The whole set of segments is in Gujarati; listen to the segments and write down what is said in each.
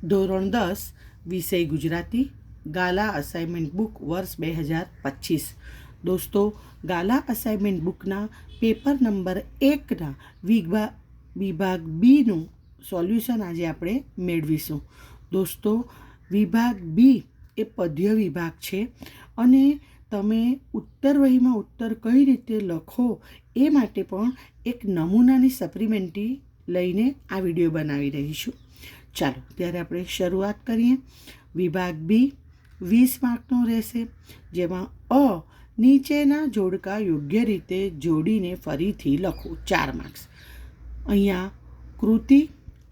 ધોરણ 10 વિષય ગુજરાતી ગાલા અસાઇનમેન્ટ બુક વર્ષ 2025। દોસ્તો, ગાલા અસાઇનમેન્ટ બુકના પેપર નંબર 1ના વિભાગ બીનું સોલ્યુશન આજે આપણે મેળવીશું। દોસ્તો, વિભાગ બી એ પદ્ય વિભાગ છે અને તમે ઉત્તર વહીમાં ઉત્તર કઈ રીતે લખો એ માટે પણ એક નમૂનાની સપ્લિમેન્ટરી લઈને આ વિડીયો બનાવી રહી છું। ચાલો ત્યારે આપણે શરૂઆત કરીએ। વિભાગ બી 20 માર્કનો રહેશે, જેમાં અ નીચેના જોડકા યોગ્ય રીતે જોડીને ફરીથી લખો 4 માર્ક્સ। અહીંયા કૃતિ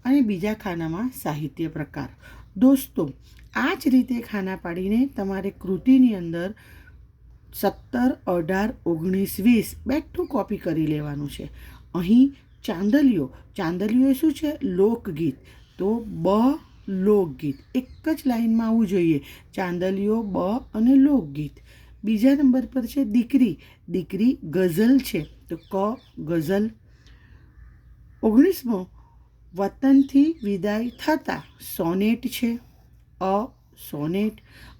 અને બીજા ખાનામાં સાહિત્ય પ્રકાર। દોસ્તો, આ જ રીતે ખાના પાડીને તમારે કૃતિની અંદર 17, 18, 19, 20 બેઠું કોપી કરી લેવાનું છે। અહીં ચાંદલિયો શું છે? લોકગીત। તો બ લોકગીત એક જ લાઈનમાં આવવું જોઈએ, ચાંદલિયો બ અને લોકગીત। બીજા નંબર પર છે દીકરી ગઝલ છે, તો ક ગઝલ। 19મો વતનથી વિદાય થતા સોનેટ છે, અ સોનેટ।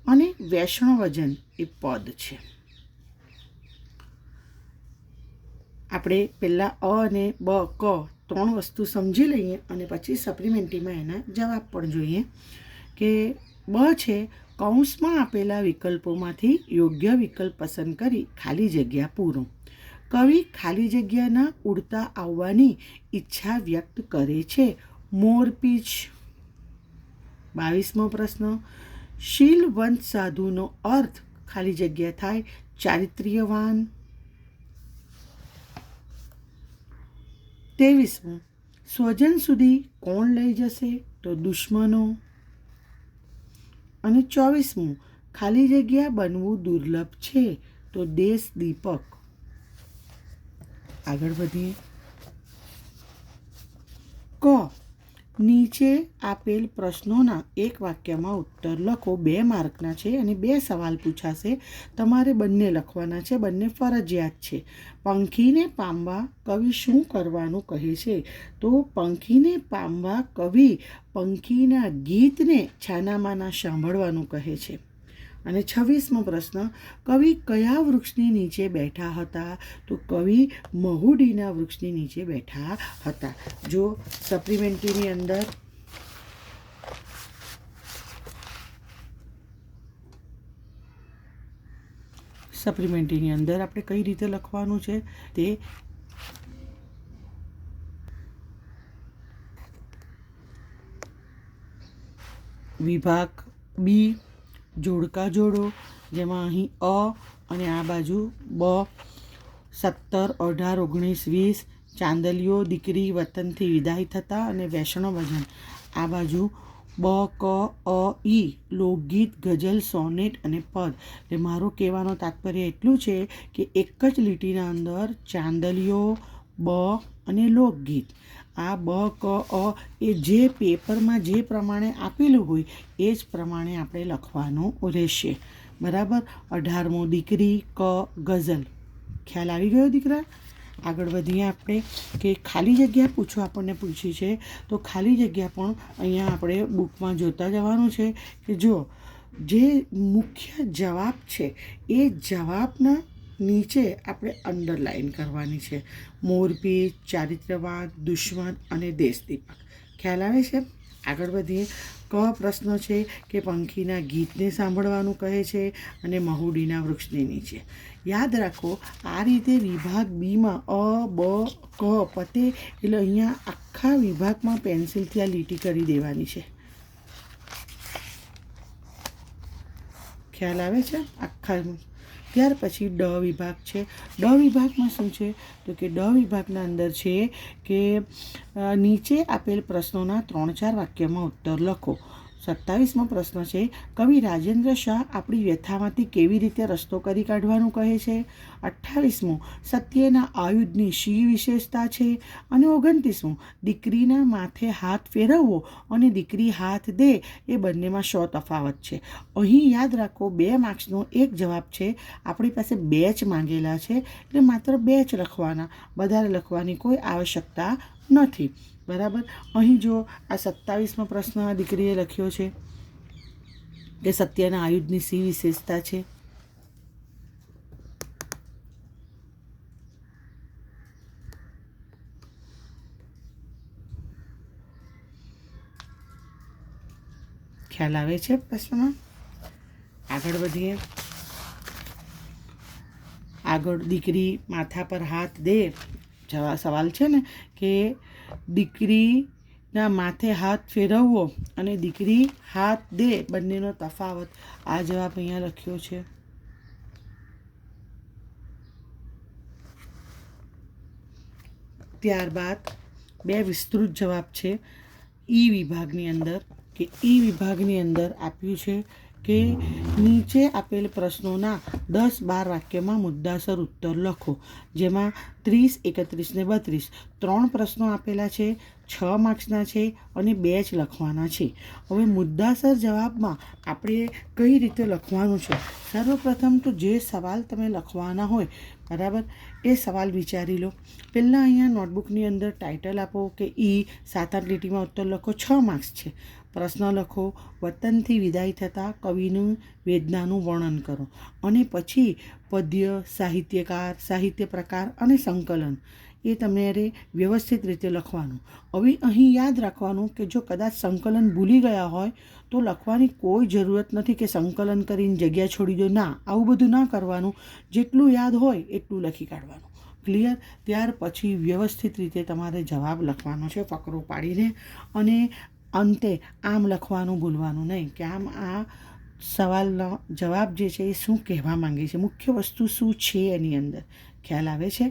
અને વૈષ્ણવજન એ પદ છે। આપણે પહેલાં અ અને બ ક 3 વસ્તુ સમજી લઈએ અને પછી સપ્લિમેન્ટરીમાં એના જવાબ પણ જોઈએ કે બ છે, કૌંસમાં આપેલા વિકલ્પોમાંથી યોગ્ય વિકલ્પ પસંદ કરી ખાલી જગ્યા પૂરો। કવિ ખાલી જગ્યાના ઉડતા આવવાની ઈચ્છા વ્યક્ત કરે છે, મોરપીંછ। 22મો પ્રશ્ન, શીલવંત સાધુનો અર્થ ખાલી જગ્યા થાય ચારિત્ર્યવાન। 23મો, સ્વજન સુધી કોણ લઈ જશે? તો દુશ્મનો। અને 24મું, ખાલી જગ્યા બનવું દુર્લભ છે, તો દેશ દીપક। આગળ વધીએ। ક નીચે આપેલ પ્રશ્નોના એક વાક્યમાં ઉત્તર લખો। 2 માર્કના છે અને 2 સવાલ પૂછાશે, તમારે બંને લખવાના છે, બંને ફરજિયાત છે। પંખીને પામવા કવિ શું કરવાનું કહે છે? તો પંખીને પામવા કવિ પંખીના ગીતને છાનામાના સાંભળવાનું કહે છે। અને 26મો પ્રશ્ન, કવિ કયા વૃક્ષની નીચે બેઠા હતા? તો કવિ મહુડીના વૃક્ષની નીચે બેઠા હતા। જો સપ્લિમેન્ટરીની અંદર આપણે કઈ રીતે લખવાનું છે તે વિભાગ બી જોડકા જોડો, જેમાં અહીં અ અને આ બાજુ બ, 17, 18, 19, 20 ચાંદલિયો દીકરી વતનથી વિદાય થતા અને વૈષ્ણવજન। આ બાજુ બ ક અ ઈ લોકગીત, ગઝલ, સોનેટ અને પદ। એટલે મારું કહેવાનો તાત્પર્ય એટલું છે કે એક જ લીટીના અંદર ચાંદલિયો, બ અને લોકગીત, આ બ ક અ એ જે પેપરમાં જે પ્રમાણે આપેલું હોય એ જ પ્રમાણે આપણે લખવાનું રહેશે, બરાબર। 18મો દીકરી, ક ગઝલ। ખ્યાલ આવી ગયો દીકરા? આગળ વધીએ આપણે કે ખાલી જગ્યા પૂછો, આપણને પૂછી છે તો ખાલી જગ્યા પણ અહીંયા આપણે બુકમાં જોતા જવાનું છે કે જો જે મુખ્ય જવાબ છે એ જવાબના નીચે આપણે અંડરલાઈન કરવાની છે, મોરપીંછ, ચારિત્ર્યવાન, દુશ્મન અને દેશદીપક। ખ્યાલ આવે છે? આગળ વધીએ। ક પ્રશ્ન છે કે પંખીના ગીતને સાંભળવાનું કહે છે અને મહુડીના વૃક્ષની નીચે। યાદ રાખો, આ રીતે વિભાગ બીમાં અ બ ક પતે એટલે અહીંયા આખા વિભાગમાં પેન્સિલથી આ લીટી કરી દેવાની છે। ખ્યાલ આવે છે? આખા ત્યાર પછી ડ વિભાગ છે। ડ વિભાગમાં શું છે? તો કે ડ વિભાગના અંદર છે કે નીચે આપેલ પ્રશ્નોના 3-4 વાક્યમાં ઉત્તર લખો। 27મો પ્રશ્ન છે, કવિ રાજેન્દ્ર શાહ આપણી વ્યથામાંથી કેવી રીતે રસ્તો કરી કાઢવાનું કહે છે? 28મો, સત્યના આયુધની શી વિશેષતા છે? અને 29મો, દીકરીના માથે હાથ ફેરવવો અને દીકરી હાથ દે એ બંનેમાં શો તફાવત છે? અહીં યાદ રાખો 2 માર્ક્સનો એક જવાબ છે, આપણી પાસે 2 જ માંગેલા છે એટલે માત્ર 2 જ લખવાના, વધારે લખવાની કોઈ આવશ્યકતા નથી. બરાબર. અહીં જો આ 27મો પ્રશ્ન આ દીકરીએ લખ્યો છે કે સત્યના આયુધની સી વિશેષતા છે? ખ્યાલ આવે છે પ્રશ્નમાં? આગળ વધીએ. આગળ દીકરી માથા પર હાથ દે. સવાલ છે ને કે દીકરીના માથે હાથ ફેરવવો અને દીકરી હાથ દે બંનેનો તફાવત. આ જવાબ અહીંયા લખ્યો છે. ત્યારબાદ બે વિસ્તૃત જવાબ છે ઈ વિભાગની અંદર, કે ઈ વિભાગની અંદર આપ્યું છે કે નીચે આપેલ પ્રશ્નોના 10-12 વાક્યમાં મુદ્દાસર ઉત્તર લખો. જેમાં 30, 31 ને 32 3 પ્રશ્નો આપેલા છે, 6 માર્ક્સના છે અને 2 જ લખવાના છે. હવે મુદ્દાસર જવાબમાં આપણે કઈ રીતે લખવાનું છે? સર્વપ્રથમ તો જે સવાલ તમે લખવાના હોય, બરાબર, એ સવાલ વિચારી લો. પહેલાં અહીંયા નોટબુકની અંદર ટાઇટલ આપો કે 7-8 લીટીમાં ઉત્તર લખો, 6 માર્ક્સ છે. પ્રશ્ન લખો, વતનથી વિદાય થતાં કવિનું વેદનાનું વર્ણન કરો અને પછી પદ્ય, સાહિત્યકાર, સાહિત્ય પ્રકાર અને સંકલન એ તમારે વ્યવસ્થિત રીતે લખવાનું. હવે અહીં યાદ રાખવાનું કે જો કદાચ સંકલન ભૂલી ગયા હોય તો લખવાની કોઈ જરૂરત નથી કે સંકલન કરીને જગ્યા છોડી દો. ના, આવું બધું ના કરવાનું. જેટલું યાદ હોય એટલું લખી કાઢવાનું. ક્લિયર? ત્યાર પછી વ્યવસ્થિત રીતે તમારે જવાબ લખવાનો છે ફકરો પાડીને, અને અંતે આમ લખવાનું ભૂલવાનું નહીં કે આમ આ સવાલનો જવાબ જે છે એ શું કહેવા માંગે છે, મુખ્ય વસ્તુ શું છે એની અંદર. ખ્યાલ આવે છે?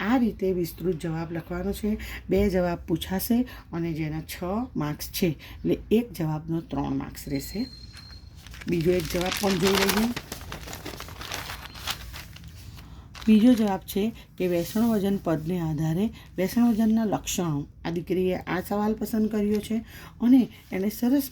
આ રીતે વિસ્તૃત જવાબ લખવાનો છે. 2 જવાબ પૂછાશે અને જેના 6 માર્ક્સ છે એટલે એક જવાબનો 3 માર્ક્સ રહેશે. બીજો એક જવાબ પણ જોઈ લઈએ. બીજો જવાબ છે કે વૈષ્ણવજન પદને આધારે વૈષ્ણવજનના લક્ષણો. આ દીકરીએ આ સવાલ પસંદ કર્યો છે અને એને સરસ